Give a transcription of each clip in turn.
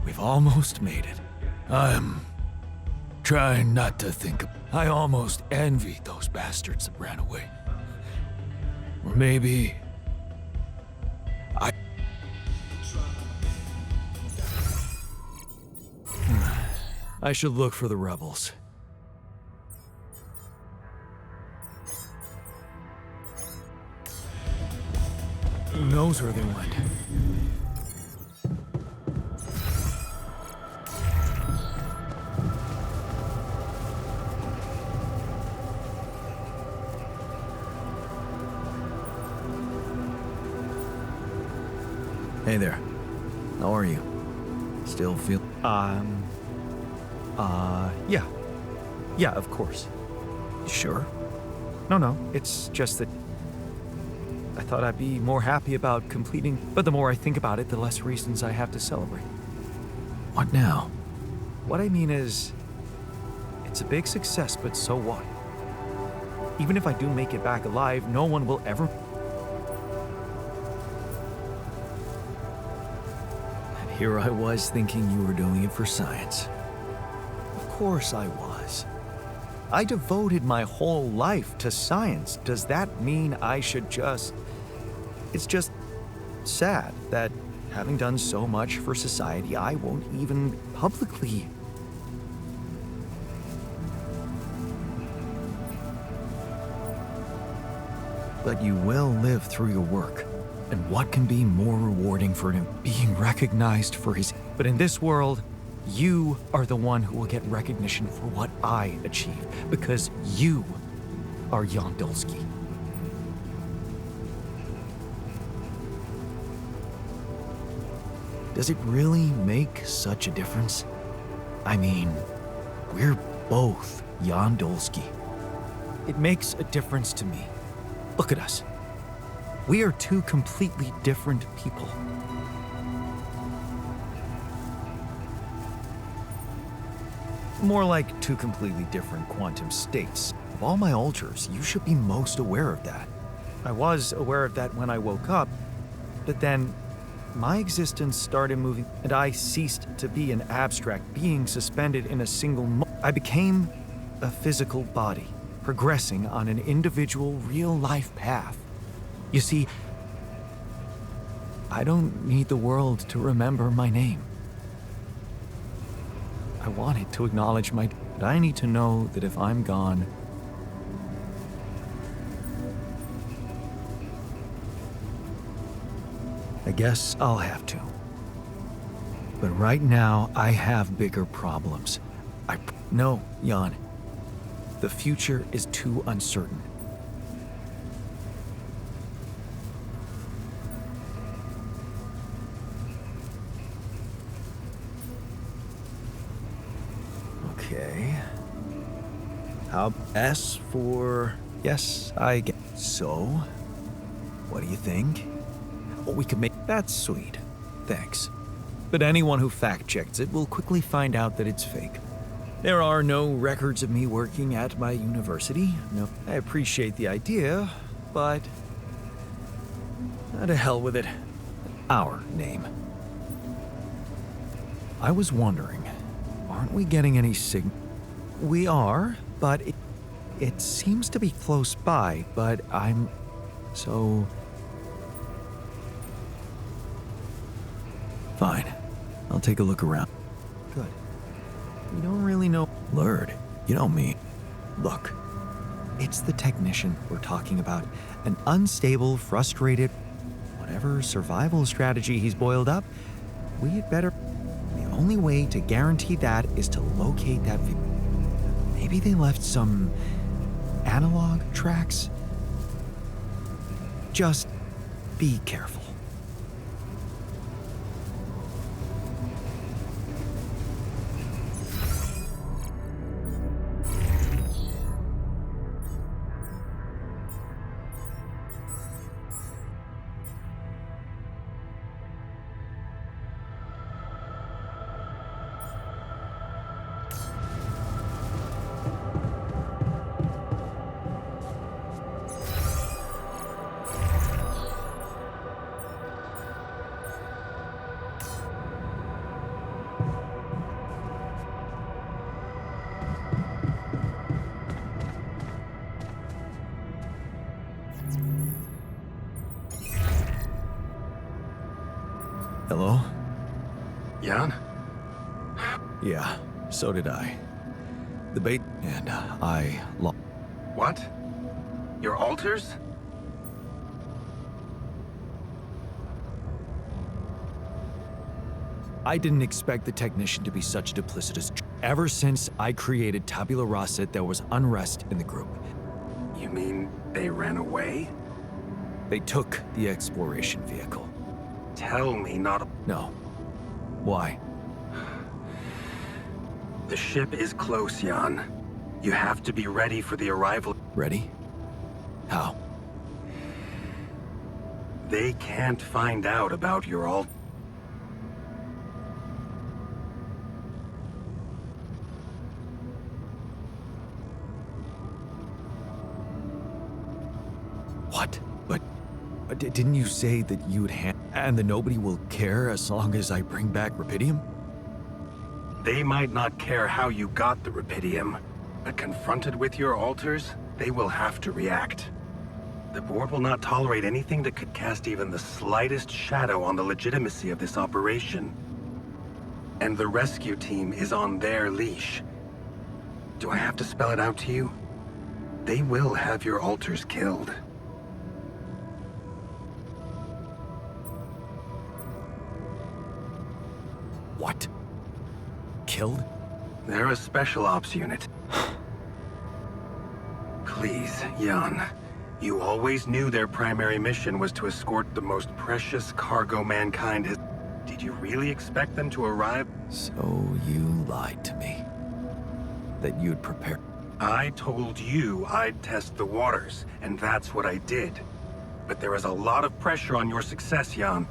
We've almost made it. I'm trying not to think. I almost envied those bastards that ran away. Or maybe I should look for the rebels. Who knows where they went? Hey there. How are you? Still feel... Yeah. Yeah, of course. Sure? No, it's just that I thought I'd be more happy about completing, but the more I think about it, the less reasons I have to celebrate. What now? What I mean is, it's a big success, but so what? Even if I do make it back alive, no one will ever... And here I was thinking you were doing it for science. Of course I was. I devoted my whole life to science. Does that mean I should just... It's just sad that having done so much for society, I won't even publicly... But you will live through your work. And what can be more rewarding for him being recognized for his... But in this world, you are the one who will get recognition for what I achieved, because you are Jan Dulski. Does it really make such a difference? I mean, we're both Jan Dulski. It makes a difference to me. Look at us. We are two completely different people. More like two completely different quantum states. Of all my alters, you should be most aware of that. I was aware of that when I woke up, but then my existence started moving, and I ceased to be an abstract being suspended in a single I became a physical body, progressing on an individual, real-life path. You see, I don't need the world to remember my name. I wanted to acknowledge but I need to know that if I'm gone, I guess I'll have to. But right now, I have bigger problems. No, Jan. the future is too uncertain. Okay. How S for Yes, I get. so? What do you think? Well, we could make that sweet. Thanks. But anyone who fact-checks it will quickly find out that it's fake. There are no records of me working at my university. No, I appreciate the idea, but to hell with it. Our name. I was wondering, aren't we getting any We are, but it seems to be close by, but I'm so... Fine. I'll take a look around. Good. We don't really know. Lord, you know me. Look, it's the technician we're talking about. An unstable, frustrated, whatever survival strategy he's boiled up. We had better... The only way to guarantee that is to locate that Maybe they left some analog tracks? Just be careful. Hello? Jan? Yeah, so did I. The bait, and I lost. What? Your altars? I didn't expect the technician to be such a duplicitous. Ever since I created Tabula Rasa, there was unrest in the group. You mean they ran away? They took the exploration vehicle. Tell me not. No. Why? The ship is close, Jan. You have to be ready for the arrival. Ready? How? They can't find out about your altar. What? But didn't you say that you would and that nobody will care as long as I bring back Rapidium? They might not care how you got the Rapidium, but confronted with your altars, they will have to react. The board will not tolerate anything that could cast even the slightest shadow on the legitimacy of this operation. And the rescue team is on their leash. Do I have to spell it out to you? They will have your altars killed. What? Killed? They're a special ops unit. Please, Jan. You always knew their primary mission was to escort the most precious cargo mankind has. Did you really expect them to arrive? So you lied to me. That you'd prepare. I told you I'd test the waters, and that's what I did. But there is a lot of pressure on your success, Jan.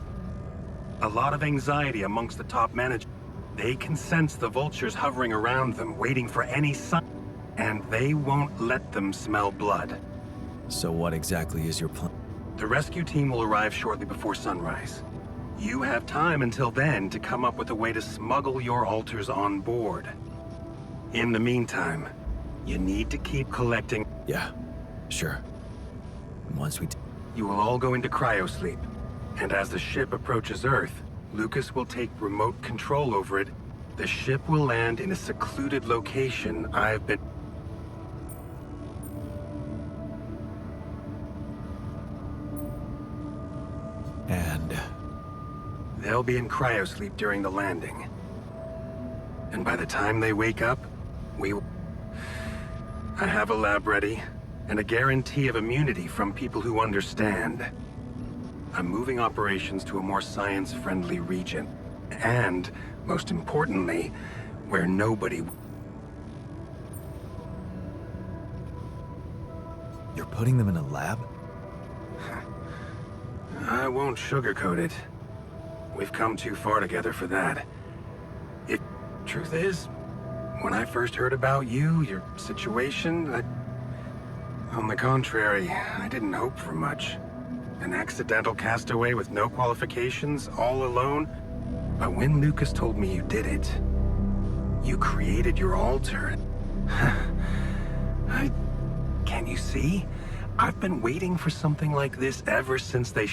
A lot of anxiety amongst the top management. They can sense the vultures hovering around them, waiting for any sign. And they won't let them smell blood. So what exactly is your plan? The rescue team will arrive shortly before sunrise. You have time until then to come up with a way to smuggle your altars on board. In the meantime, you need to keep collecting. Yeah, sure. Once we... You will all go into cryosleep. And as the ship approaches Earth, Lucas will take remote control over it. The ship will land in a secluded location I've been... And... They'll be in cryosleep during the landing. And by the time they wake up, I have a lab ready, and a guarantee of immunity from people who understand. I'm moving operations to a more science-friendly region. And, most importantly, where nobody... You're putting them in a lab? I won't sugarcoat it. We've come too far together for that. Truth is, when I first heard about you, your situation, on the contrary, I didn't hope for much. An accidental castaway with no qualifications, all alone. But when Lucas told me you did it, you created your altar. Can you see? I've been waiting for something like this ever since they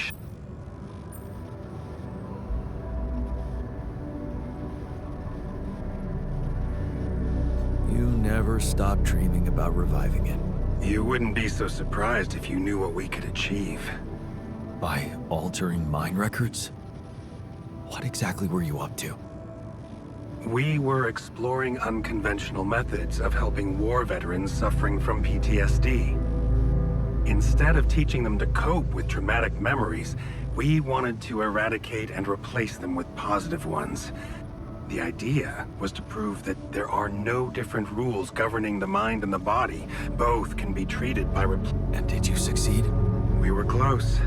You never stopped dreaming about reviving it. You wouldn't be so surprised if you knew what we could achieve. By altering mine records? What exactly were you up to? We were exploring unconventional methods of helping war veterans suffering from PTSD. Instead of teaching them to cope with traumatic memories, we wanted to eradicate and replace them with positive ones. The idea was to prove that there are no different rules governing the mind and the body. Both can be treated by And did you succeed? We were close.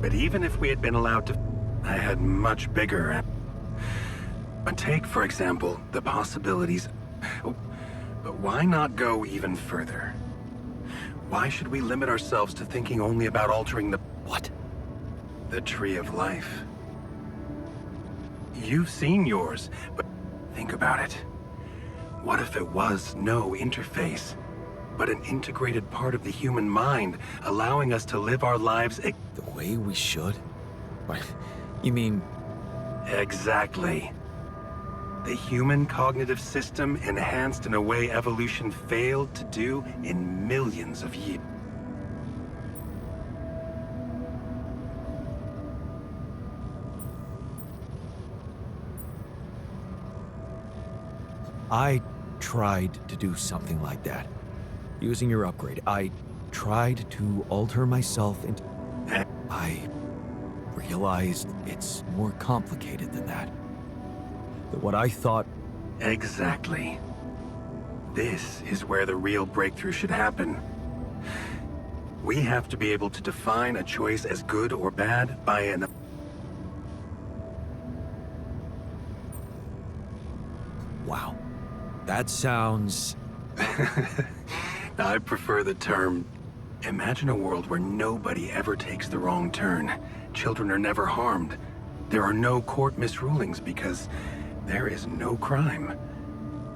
But even if we had been allowed to... I had much bigger... But take, for example, the possibilities... But why not go even further? Why should we limit ourselves to thinking only about altering the... What? The tree of life. You've seen yours, but think about it. What if it was no interface, but an integrated part of the human mind, allowing us to live our lives... The way we should? What? You mean, Exactly. The human cognitive system enhanced in a way evolution failed to do in millions of years. I tried to do something like that. Using your upgrade, I tried to alter myself into... I realized it's more complicated than that. That what I thought... Exactly. This is where the real breakthrough should happen. We have to be able to define a choice as good or bad by an... Wow. That sounds... I prefer the term. Imagine a world where nobody ever takes the wrong turn. Children are never harmed. There are no court misrulings because there is no crime.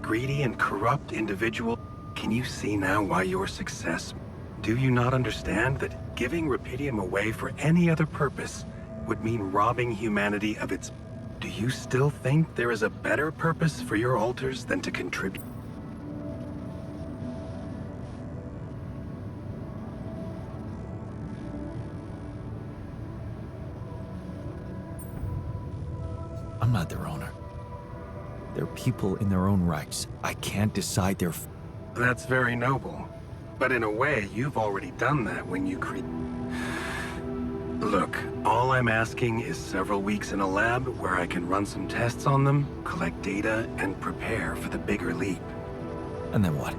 Greedy and corrupt individual. Can you see now why your success? Do you not understand that giving Rapidium away for any other purpose would mean robbing humanity of its... Do you still think there is a better purpose for your altars than to contribute? I'm not their owner. They're people in their own rights. I can't decide their... That's very noble. But in a way, you've already done that when you Look, all I'm asking is several weeks in a lab where I can run some tests on them, collect data, and prepare for the bigger leap. And then what?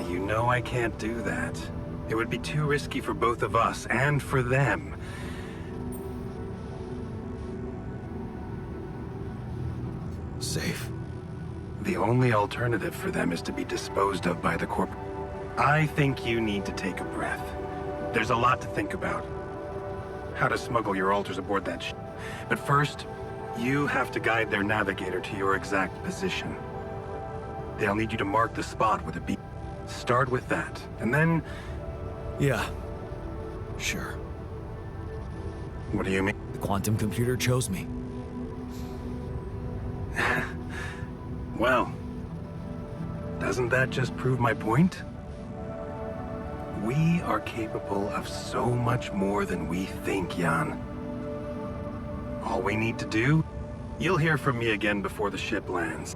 You know I can't do that. It would be too risky for both of us and for them. Safe. The only alternative for them is to be disposed of by the corp. I think you need to take a breath. There's a lot to think about. How to smuggle your altars aboard that ship. But first, you have to guide their navigator to your exact position. They'll need you to mark the spot with a beacon. Start with that, and then... Yeah. Sure. What do you mean? The quantum computer chose me. Well, doesn't that just prove my point? We are capable of so much more than we think, Jan. All we need to do, you'll hear from me again before the ship lands.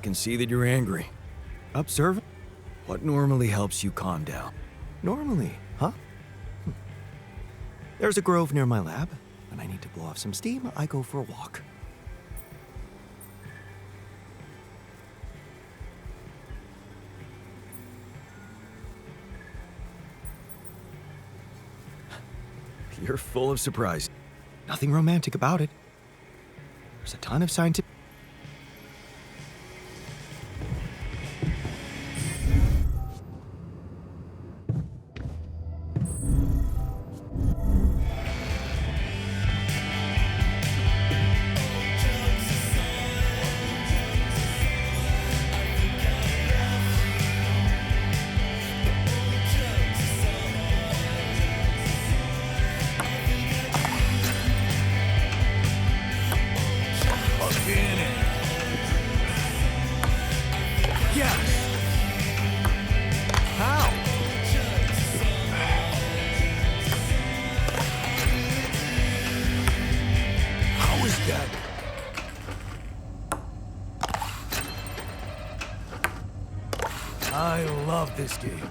can see that you're angry. Observe. What normally helps you calm down? Normally, huh? There's a grove near my lab. When I need to blow off some steam, I go for a walk. You're full of surprise. Nothing romantic about it. There's a ton of scientific... I love this game.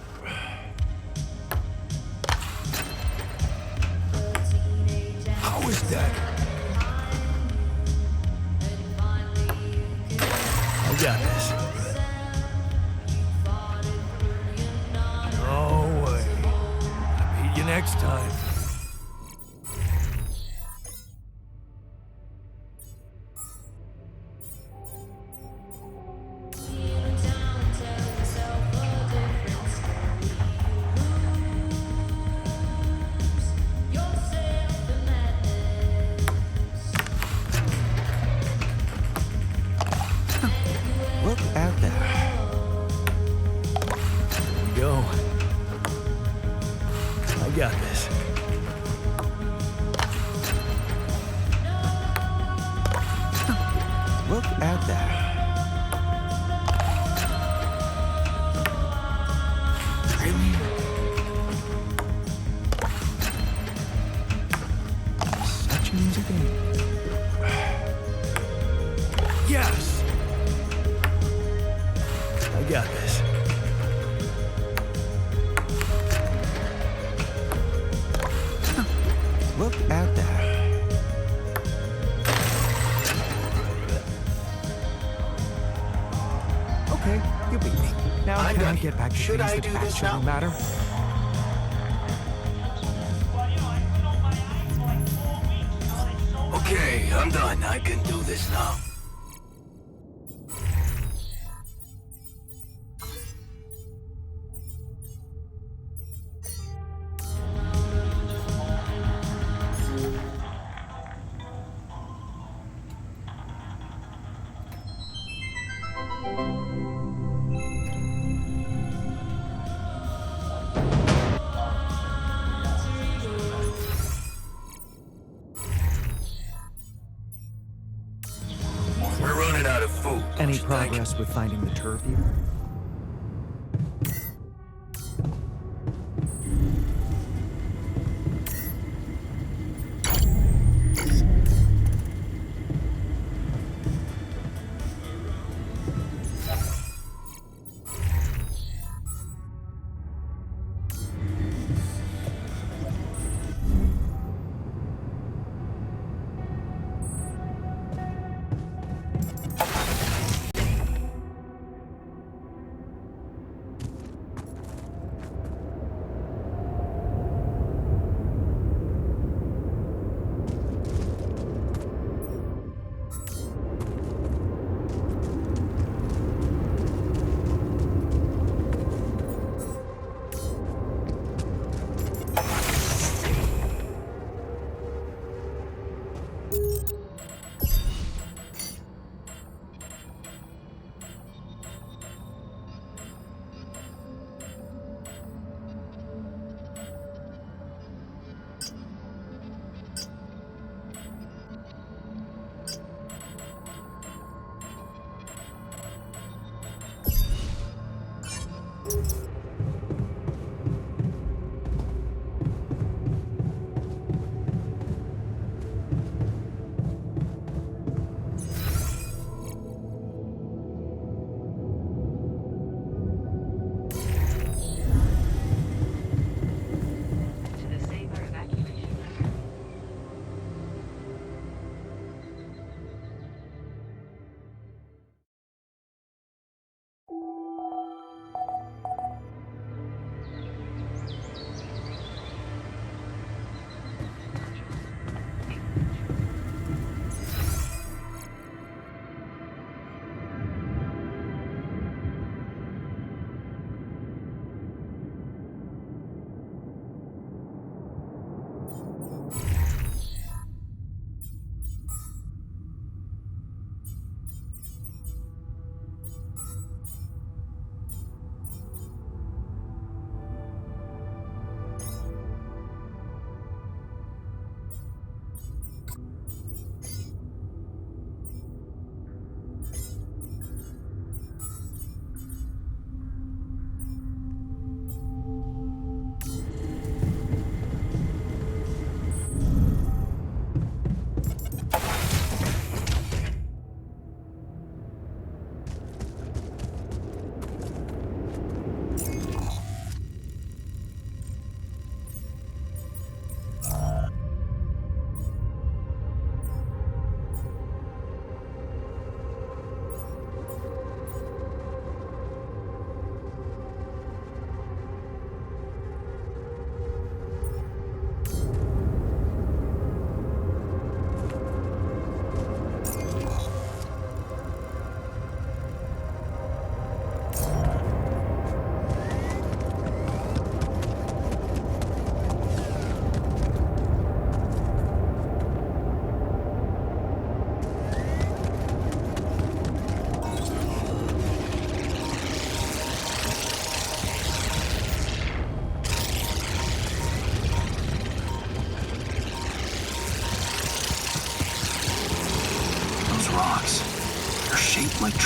How is that? I got this. No way. I'll meet you next time. Look at that. Here we go. I got this. Look at that. Really? Such an easy game. Yes! I got this. Look at that. Okay, you beat me. Now can I get back to things that actually matter? Okay, I'm done. I can do this now. We're running out of food. Any progress with finding the turf eater?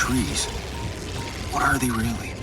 trees. What are they really?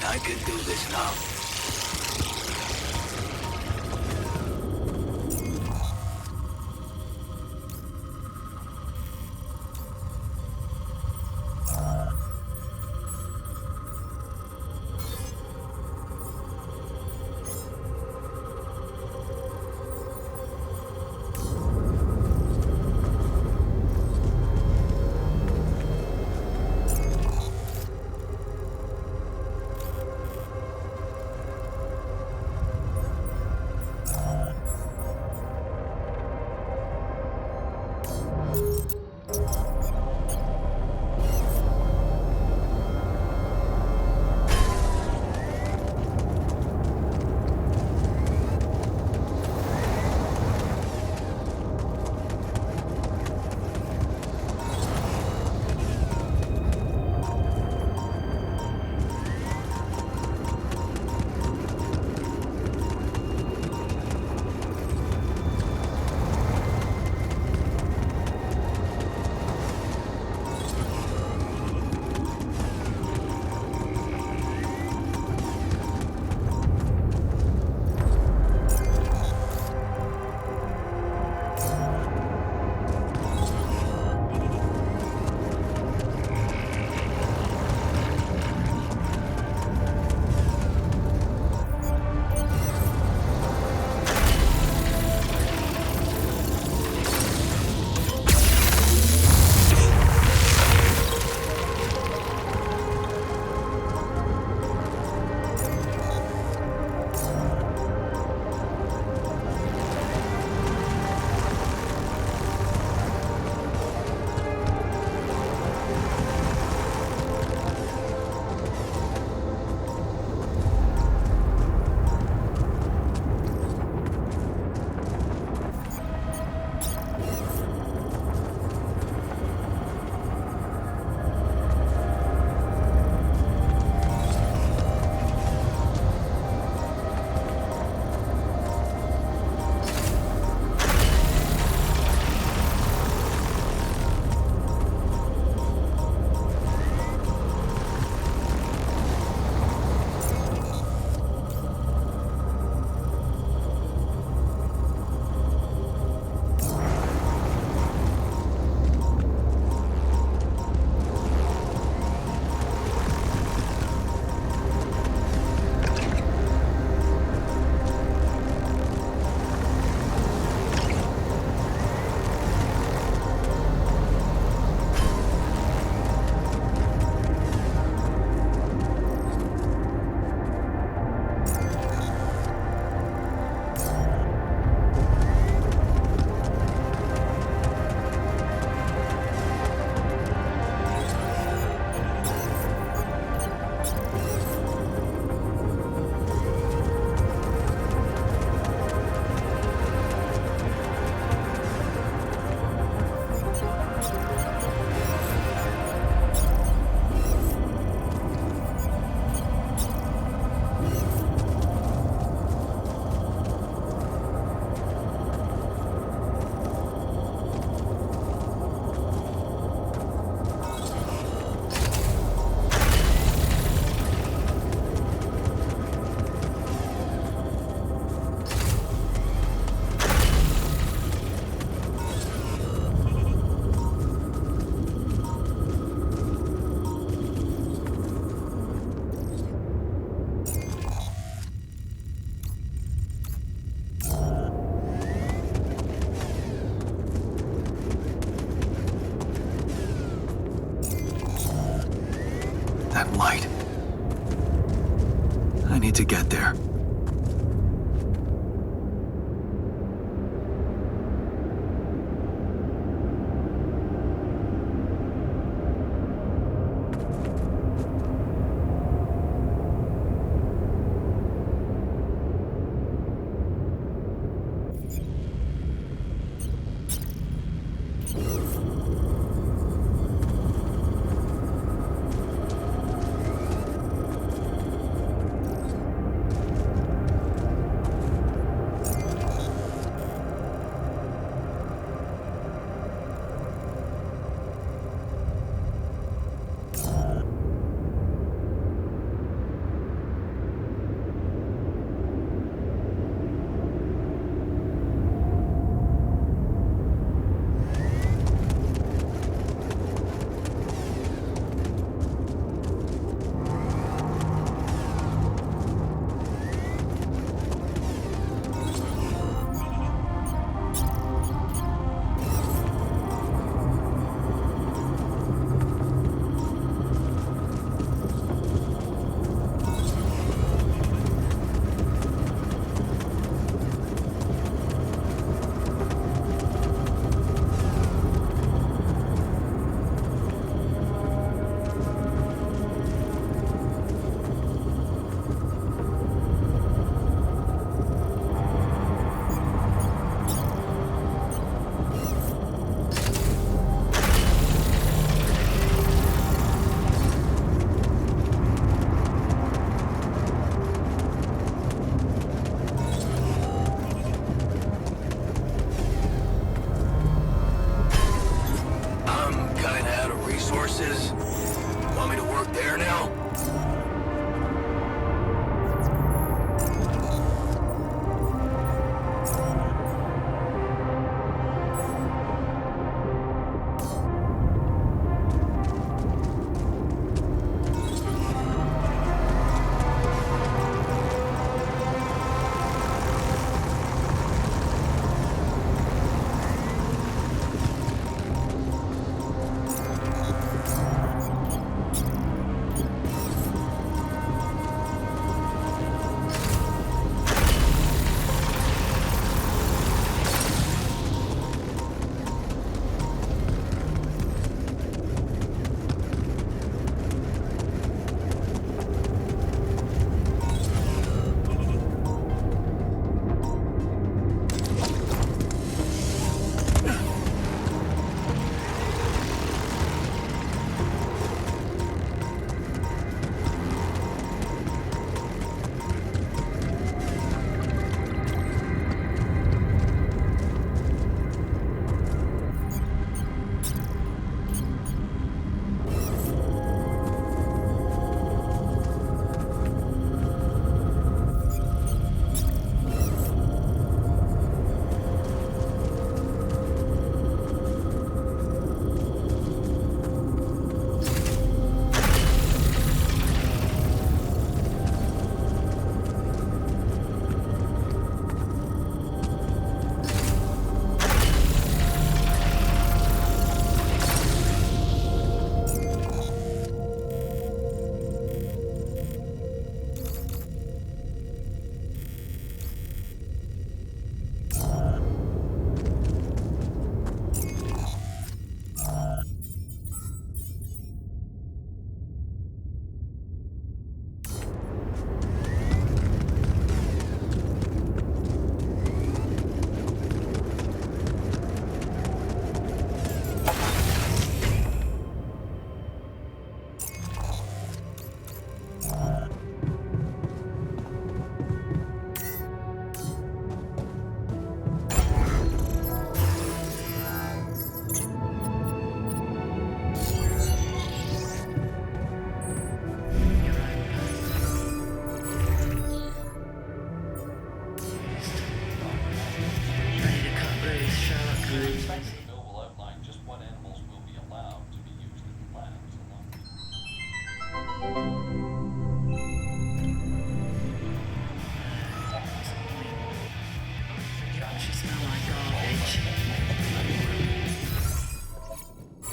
I can do this now. That light. I need to get there.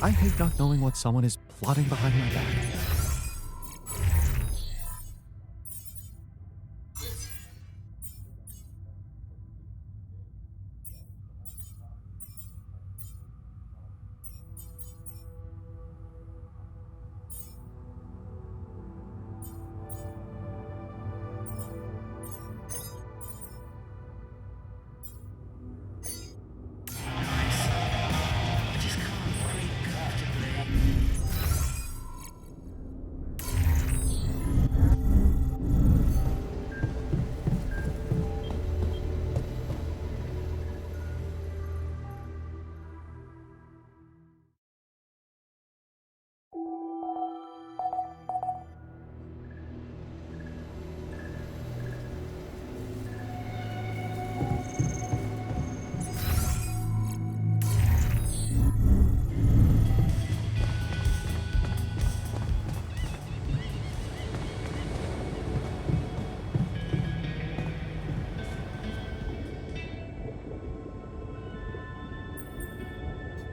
I hate not knowing what someone is plotting behind my back.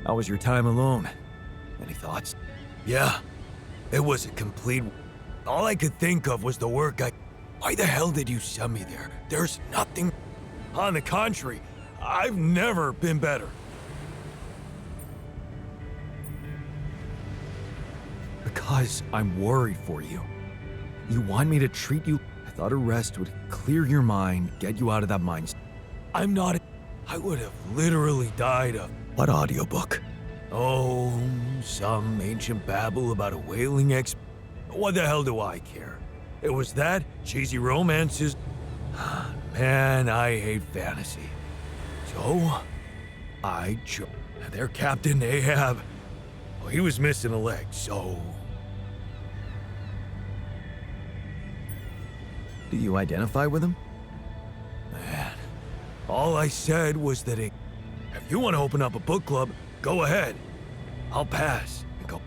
How was your time alone? Any thoughts? Yeah, it was a complete... All I could think of was the work I... Why the hell did you send me there? There's nothing... On the contrary, I've never been better. Because I'm worried for you. You want me to treat you? I thought a rest would clear your mind, get you out of that mindset. I'm not... I would have literally died of... What audiobook? Oh, some ancient babble about a whaling What the hell do I care? It was that, cheesy romances... Man, I hate fantasy. So, their captain, Ahab, well, he was missing a leg, so... Do you identify with him? Man, all I said was that if you want to open up a book club, go ahead. I'll pass and go.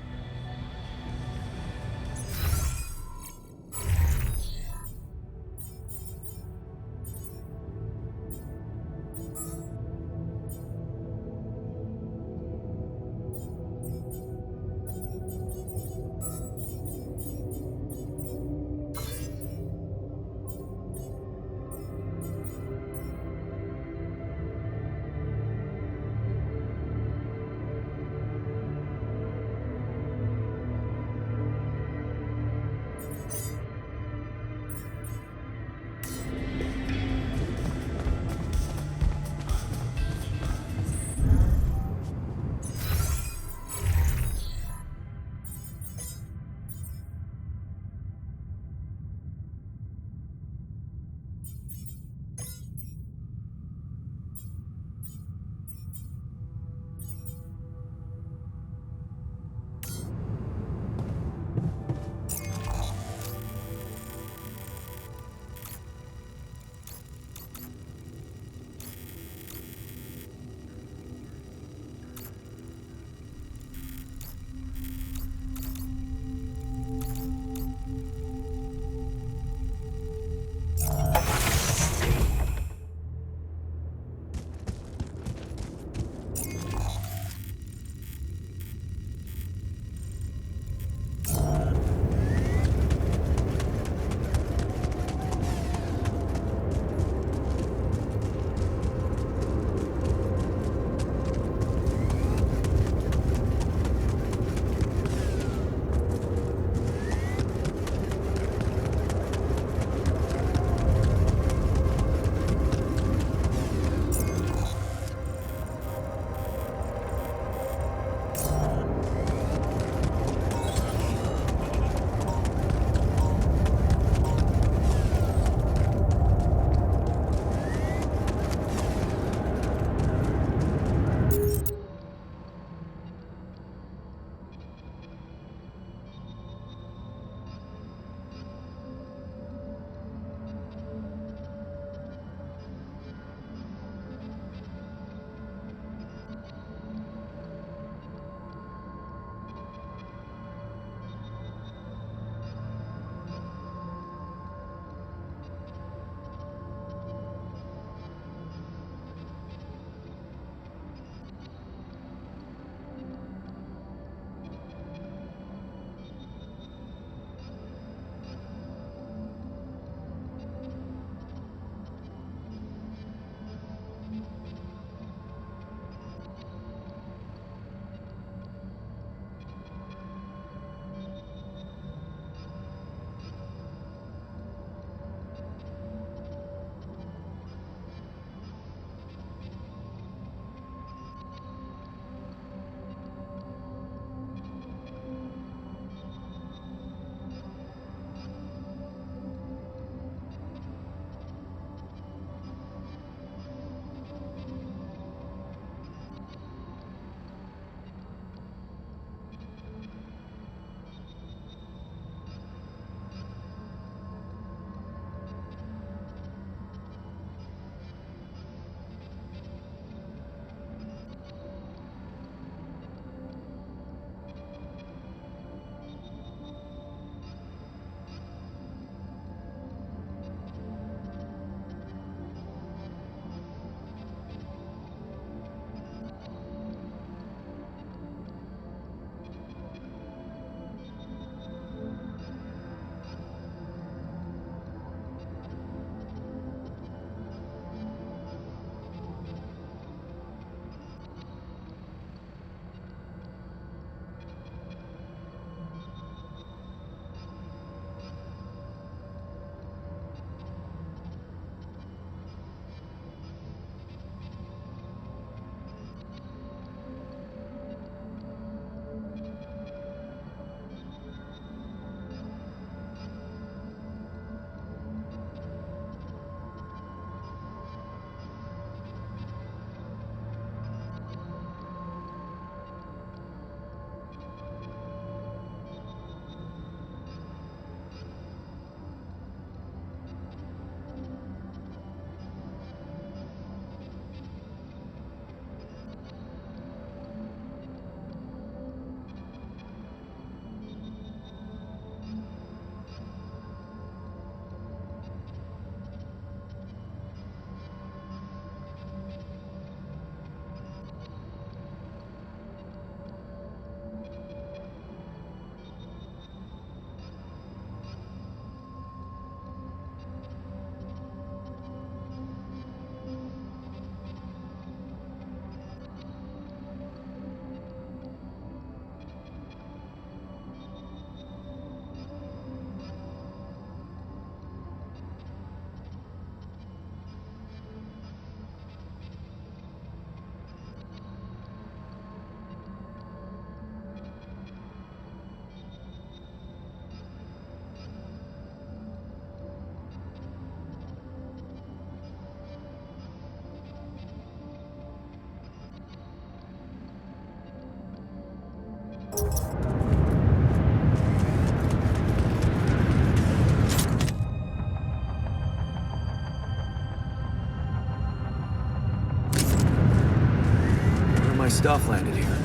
stuff landed here.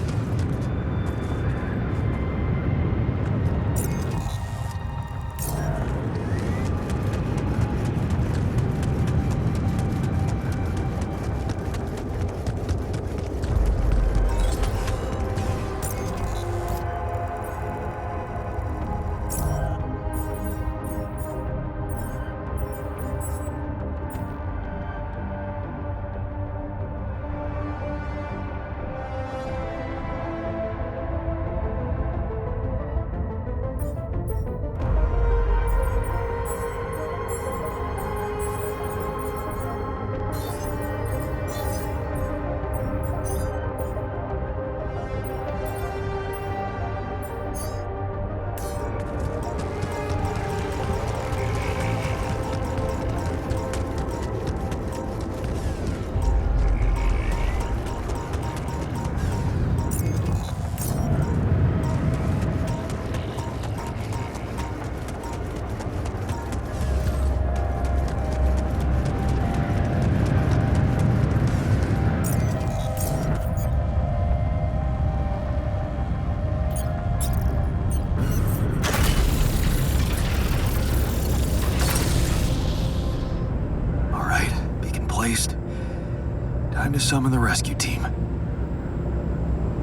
Time to summon the rescue team.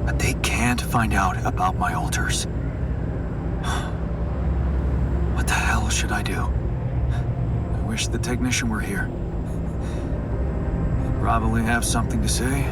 But they can't find out about my altars. What the hell should I do? I wish the technician were here. He'd probably have something to say.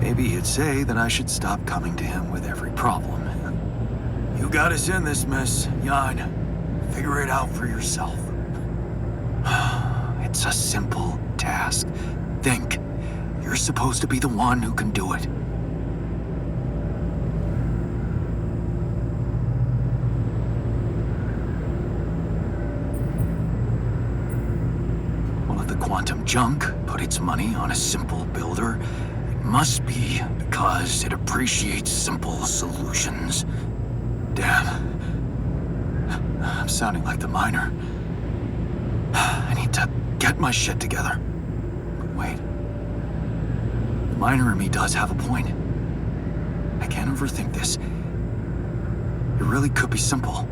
Maybe he'd say that I should stop coming to him with every problem. You got us in this mess, Jan. Figure it out for yourself. It's a simple task. Think. You're supposed to be the one who can do it. Well, if the quantum junk put its money on a simple builder, must be because it appreciates simple solutions. Damn. I'm sounding like the miner. I need to get my shit together. But wait. The miner in me does have a point. I can't overthink this. It really could be simple.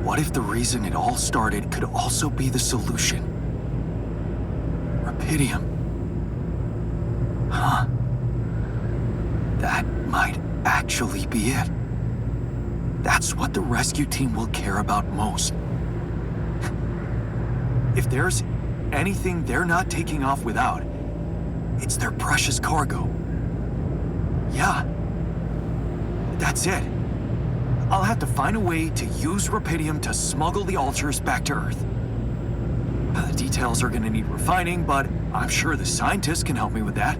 What if the reason it all started could also be the solution? Rapidium. Huh. That might actually be it. That's what the rescue team will care about most. If there's anything they're not taking off without, it's their precious cargo. Yeah. That's it. I'll have to find a way to use Rapidium to smuggle the altars back to Earth. The details are gonna need refining, but I'm sure the scientists can help me with that.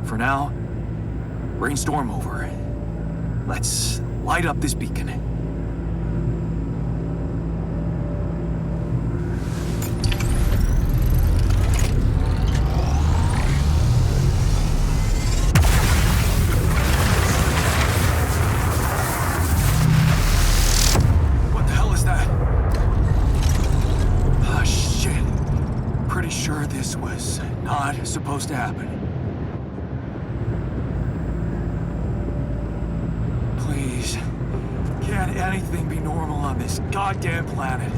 For now, brainstorm over. Let's light up this beacon. What the hell is that? Ah, shit. Pretty sure this was not supposed to happen. Please, can't anything be normal on this goddamn planet?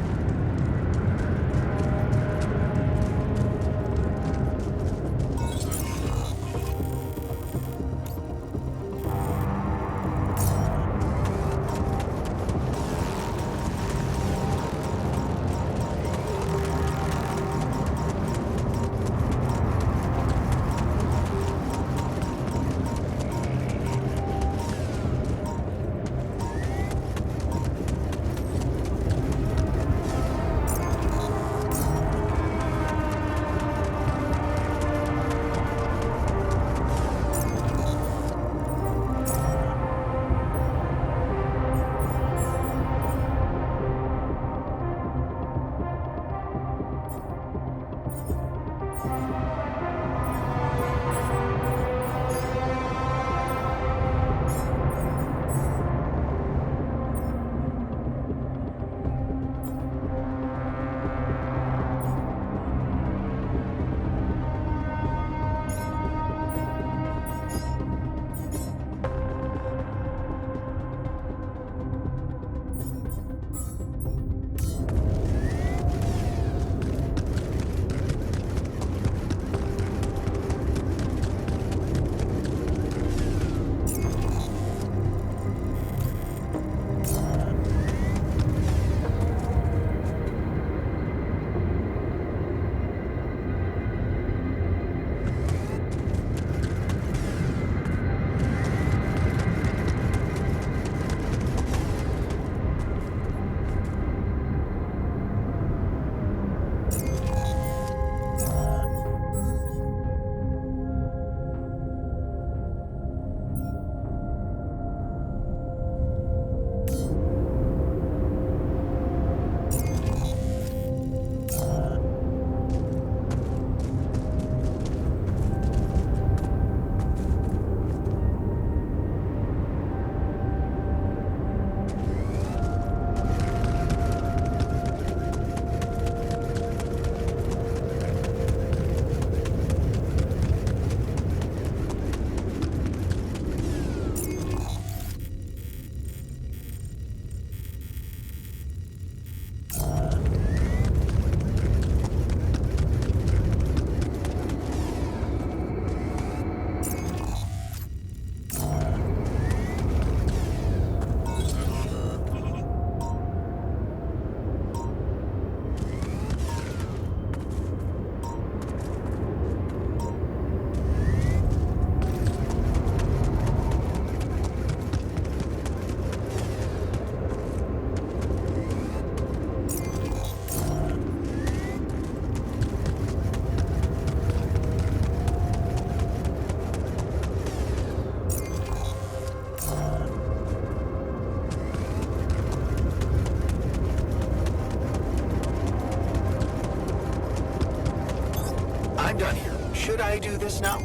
I'm done here. Should I do this now?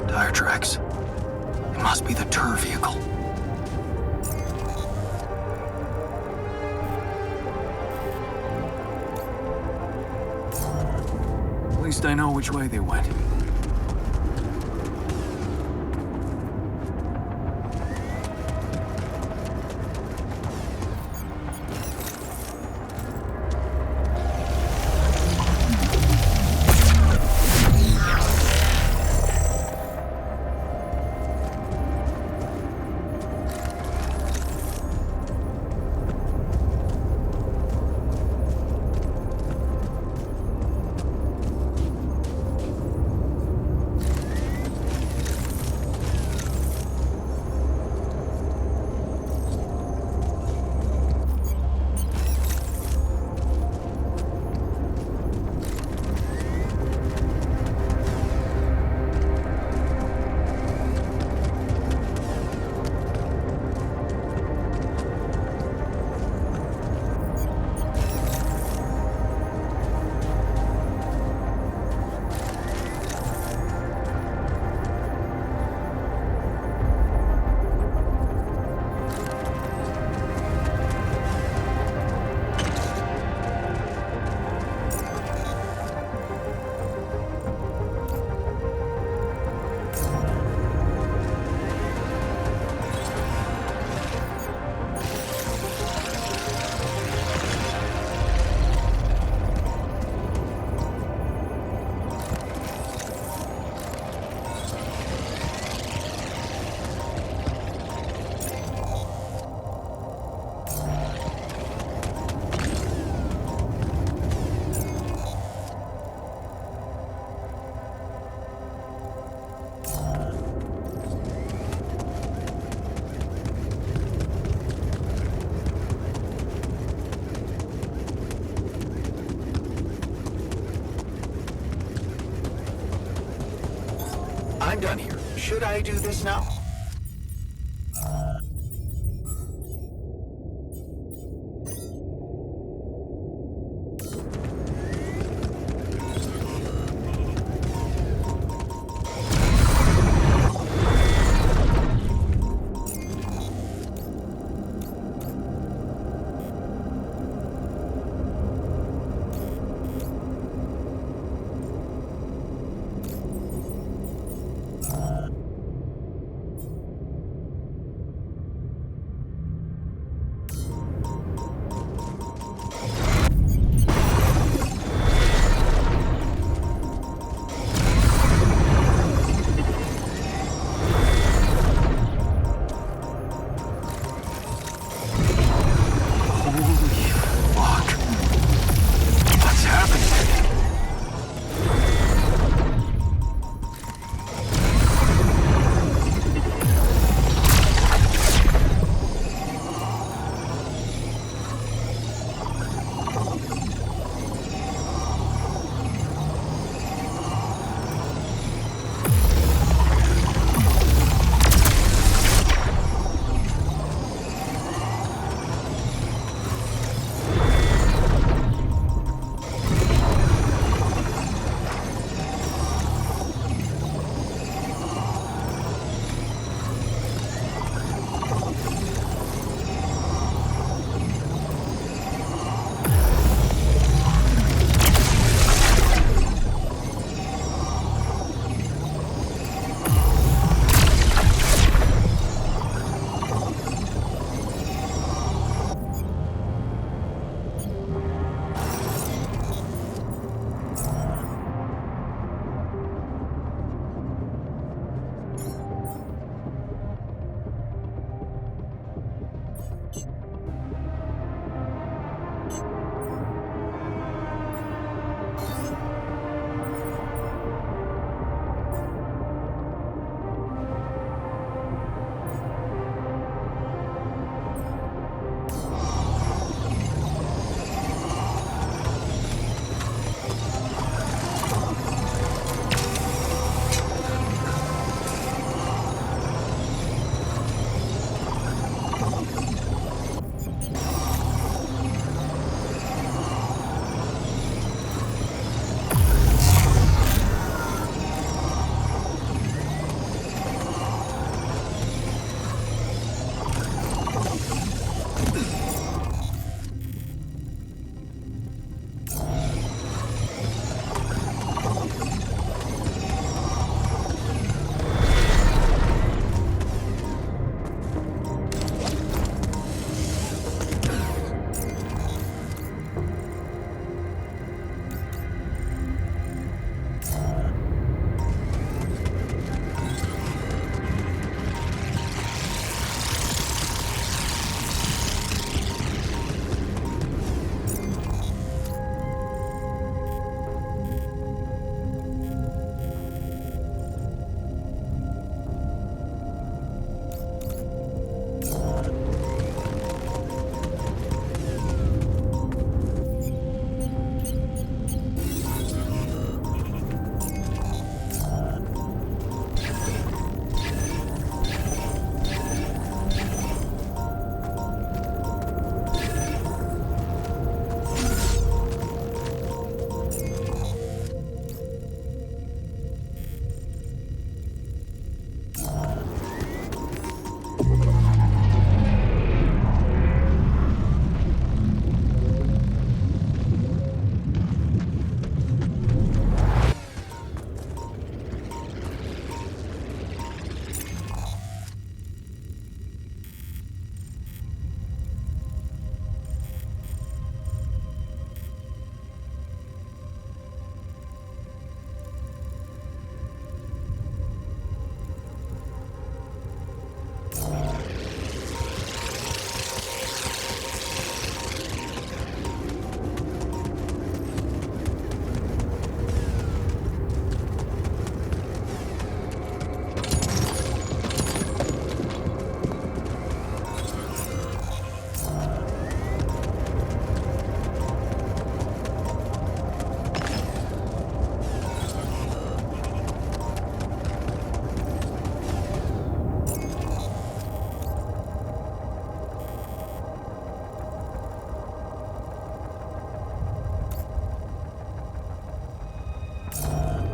Tire tracks. It must be the tour vehicle. At least I know which way they went. I'm done here. Should I do this now?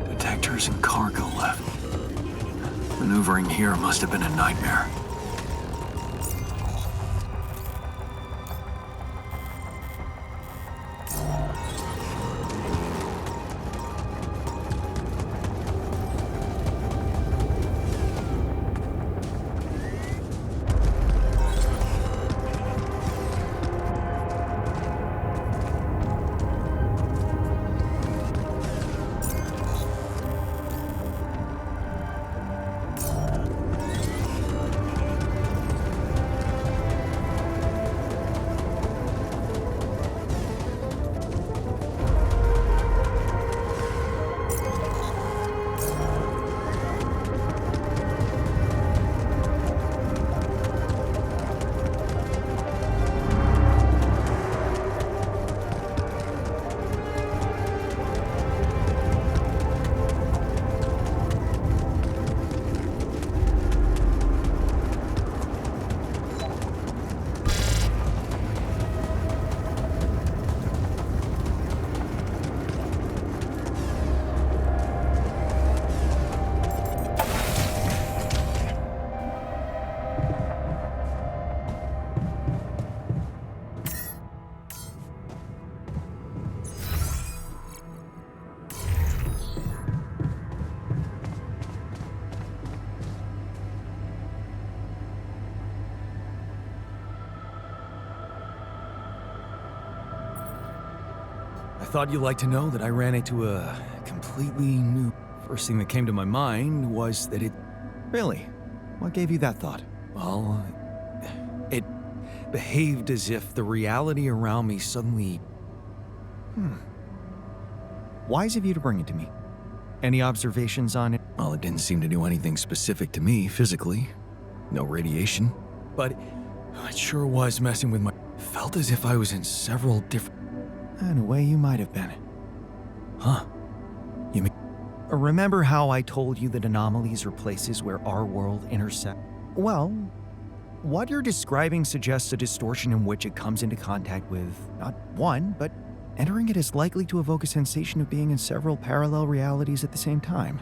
Detectors and cargo left. Maneuvering here must have been a nightmare. I thought you'd like to know that I ran into a completely new... First thing that came to my mind was that it... Really? What gave you that thought? Well, it behaved as if the reality around me suddenly... Wise of you to bring it to me. Any observations on it? Well, it didn't seem to do anything specific to me physically. No radiation. But it sure was messing with my... Felt as if I was in several different... In a way, you might have been. Huh. You mean... Remember how I told you that anomalies are places where our world intersect? Well, what you're describing suggests a distortion in which it comes into contact with, not one, but entering it is likely to evoke a sensation of being in several parallel realities at the same time.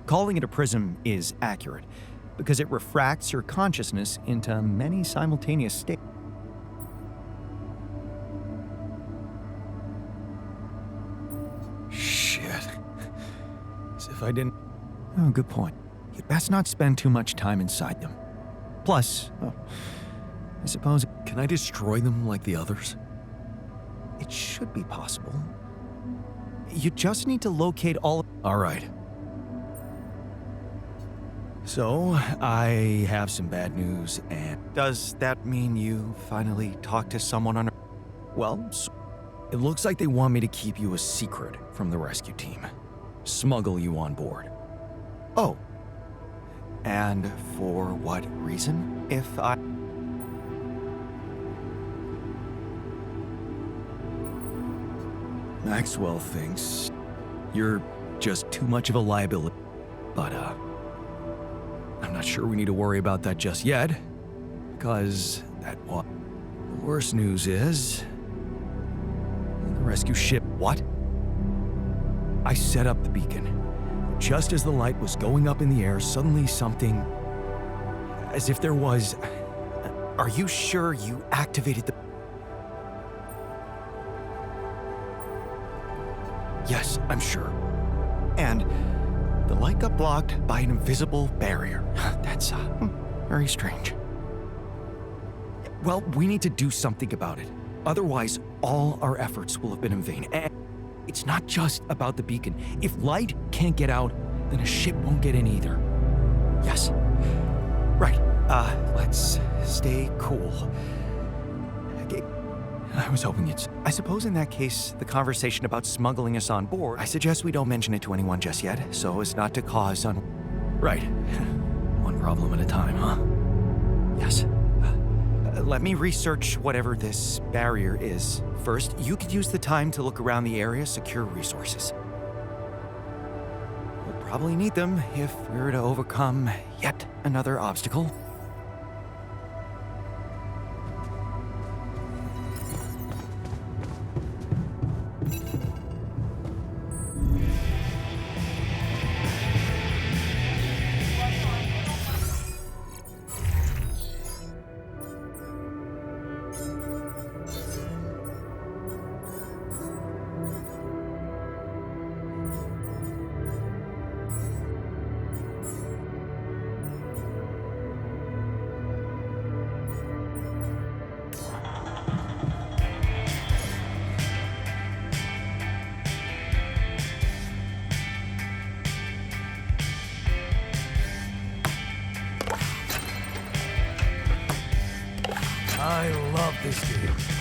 Calling it a prism is accurate, because it refracts your consciousness into many simultaneous states. as if I didn't. Oh, good point. You'd best not spend too much time inside them. Plus, I suppose Can I destroy them like the others? it should be possible. You just need to locate all. All right. So, I have some bad news, and Does that mean you finally talked to someone on? well, it looks like they want me to keep you a secret from the rescue team. Smuggle you on board. Oh. And for what reason? If I. Maxwell thinks you're just too much of a liability. But, I'm not sure we need to worry about that just yet. Because that what? The worst news is. The rescue ship. What? I set up the beacon. Just as the light was going up in the air, suddenly something. As if there was. Are you sure you activated the. Yes, I'm sure. And the light got blocked by an invisible barrier. That's very strange. Well, we need to do something about it. Otherwise, all our efforts will have been in vain. And it's not just about the beacon. If light can't get out, then a ship won't get in either. Yes. Right. Let's stay cool. Okay. I was hoping it's. I suppose in that case, the conversation about smuggling us on board, I suggest we don't mention it to anyone just yet, so as not to cause Right. One problem at a time, huh? Yes. Let me research whatever this barrier is. First, you could use the time to look around the area, secure resources. We'll probably need them if we're to overcome yet another obstacle. I love this game.